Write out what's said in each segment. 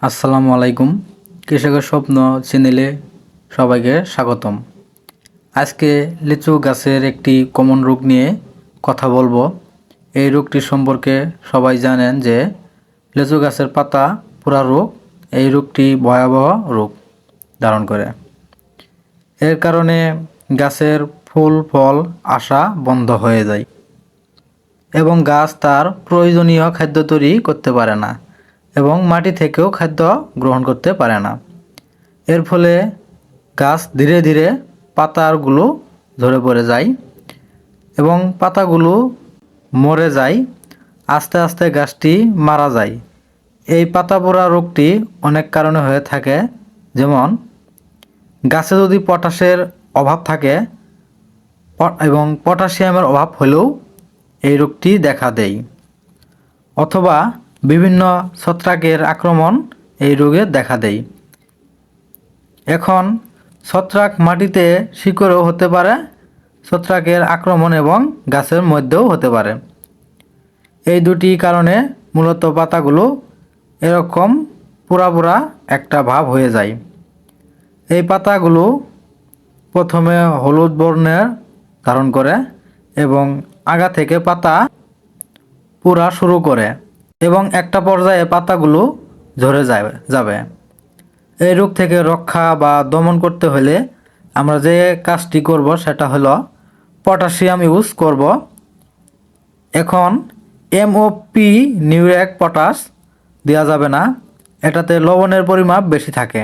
আসসালামু আলাইকুম। কৃষকের স্বপ্ন চ্যানেলে সবাইকে স্বাগতম। আজকে লিচু গাছের একটি কমন রোগ নিয়ে কথা বলবো। এই রোগটি সম্পর্কে সবাই জানেন যে লিচু গাছের পাতা পোড়া রোগ। এই রোগটি ভয়াবহ রোগ ধারণ করে। এর কারণে গাছের ফুল ফল আসা বন্ধ হয়ে যায় এবং গাছ তার প্রয়োজনীয় খাদ্য তৈরি করতে পারে না এবং মাটি থেকেও খাদ্য গ্রহণ করতে পারে না। এর ফলে গাছ ধীরে ধীরে পাতাগুলো ঝরে পড়ে যায় এবং পাতাগুলো মরে যায়। আস্তে আস্তে গাছটি মারা যায়। এই পাতা পোড়া রোগটি অনেক কারণে হয়ে থাকে, যেমন গাছে যদি পটাশের অভাব থাকে এবং পটাশিয়ামের অভাব হলেও এই রোগটি দেখা দেয়, অথবা বিভিন্ন ছত্রাকের আক্রমণ এই রোগে দেখা দেয়। এখন ছত্রাক মাটিতে শিকড়েও হতে পারে, ছত্রাকের আক্রমণ এবং গাছের মধ্যেও হতে পারে। এই দুটি কারণে মূলত পাতাগুলো এরকম পোড়া পোড়া একটা ভাব হয়ে যায়। এই পাতাগুলো প্রথমে হলুদ বর্ণের ধারণ করে এবং আগা থেকে পাতা পোড়া শুরু করে এবং একটা পর্যায়ে পাতাগুলো ঝরে যাবে। এই রোগ থেকে রক্ষা বা দমন করতে হলে আমরা যে কাজটি করব সেটা হলো পটাশিয়াম ইউজ করব। এখন MOP নিউরেক পটাশ দেওয়া যাবে না, এটাতে লবণের পরিমাপ বেশি থাকে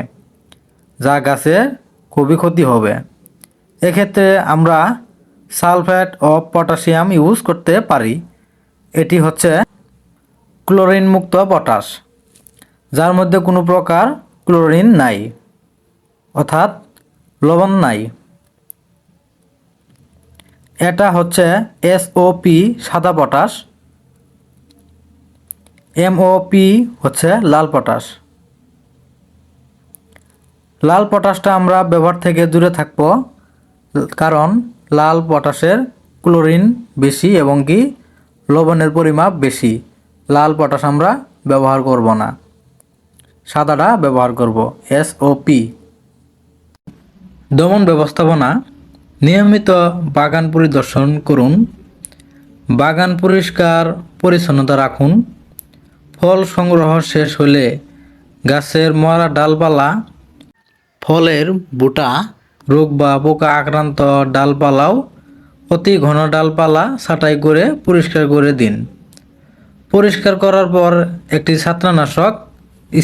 যা গাছের খুবই ক্ষতি হবে। এক্ষেত্রে আমরা সালফেট অফ পটাশিয়াম ইউজ করতে পারি। এটি হচ্ছে ক্লোরিন মুক্ত পটাশ, যার মধ্যে কোনো প্রকার ক্লোরিন নাই, অর্থাৎ লবণ নাই। এটা হচ্ছে SOP সাদা পটাশ, MOP হচ্ছে লাল পটাশ। লাল পটাশটা আমরা ব্যবহার থেকে দূরে থাকব, কারণ লাল পটাশের ক্লোরিন বেশি এবং কি লবণের পরিমাপ বেশি। লাল পটাশ আমরা ব্যবহার করব না, সাদাটা ব্যবহার করব SOP। দমন ব্যবস্থাপনা: নিয়মিত বাগান পরিদর্শন করুন, বাগান পরিষ্কার পরিচ্ছন্নতা রাখুন। ফল সংগ্রহ শেষ হলে গাছের মরা ডালপালা, ফলের বোটা, রোগ বা পোকা আক্রান্ত ডালপালাও অতি ঘন ডালপালা ছাঁটাই করে পরিষ্কার করে দিন। পরিষ্কার করার পর একটি ছত্রাকনাশক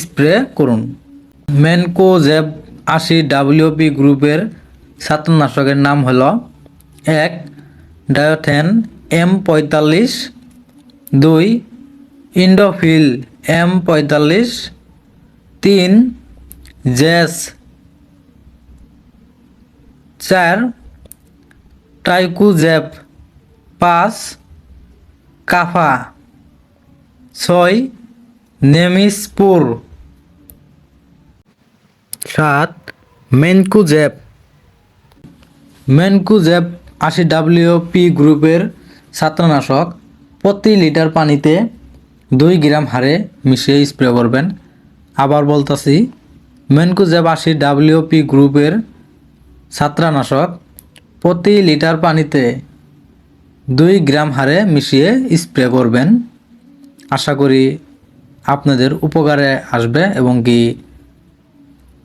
স্প্রে করুন। ম্যানকোজেব 80 WP গ্রুপের ছত্রাকনাশকের নাম হলো 1 ডায়োথেন M45, 2 ইন্ডোফিল M45, 3 জেস, 4 ট্রাইকোজেব, 5 কাফা, 6 নেমিসপুর, 7 ম্যানকোজেব। ম্যানকোজেব 80 WP গ্রুপের ছত্রাকনাশক প্রতি লিটার পানিতে 2 গ্রাম হারে মিশিয়ে স্প্রে করবেন। আবার বলতেছি, ম্যানকোজেব 80 WP গ্রুপের ছত্রাকনাশক প্রতি লিটার পানিতে 2 গ্রাম হারে মিশিয়ে স্প্রে করবেন। আশা করি আপনাদের উপকারে আসবে এবং কি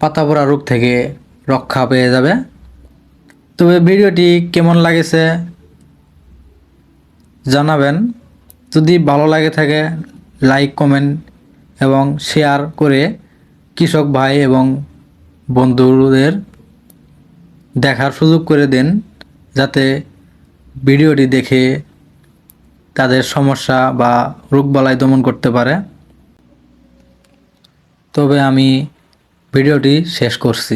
পাতা পোড়া রোগ থেকে রক্ষা পেয়ে যাবে। তবে ভিডিওটি কেমন লাগেছে জানাবেন। যদি ভালো লাগে থাকে লাইক, কমেন্ট এবং শেয়ার করে কৃষক ভাই এবং বন্ধুদের দেখার সুযোগ করে দেন, যাতে ভিডিওটি দেখে তাদের সমস্যা বা রোগবালাই দমন করতে পারে। তবে আমি ভিডিওটি শেষ করছি।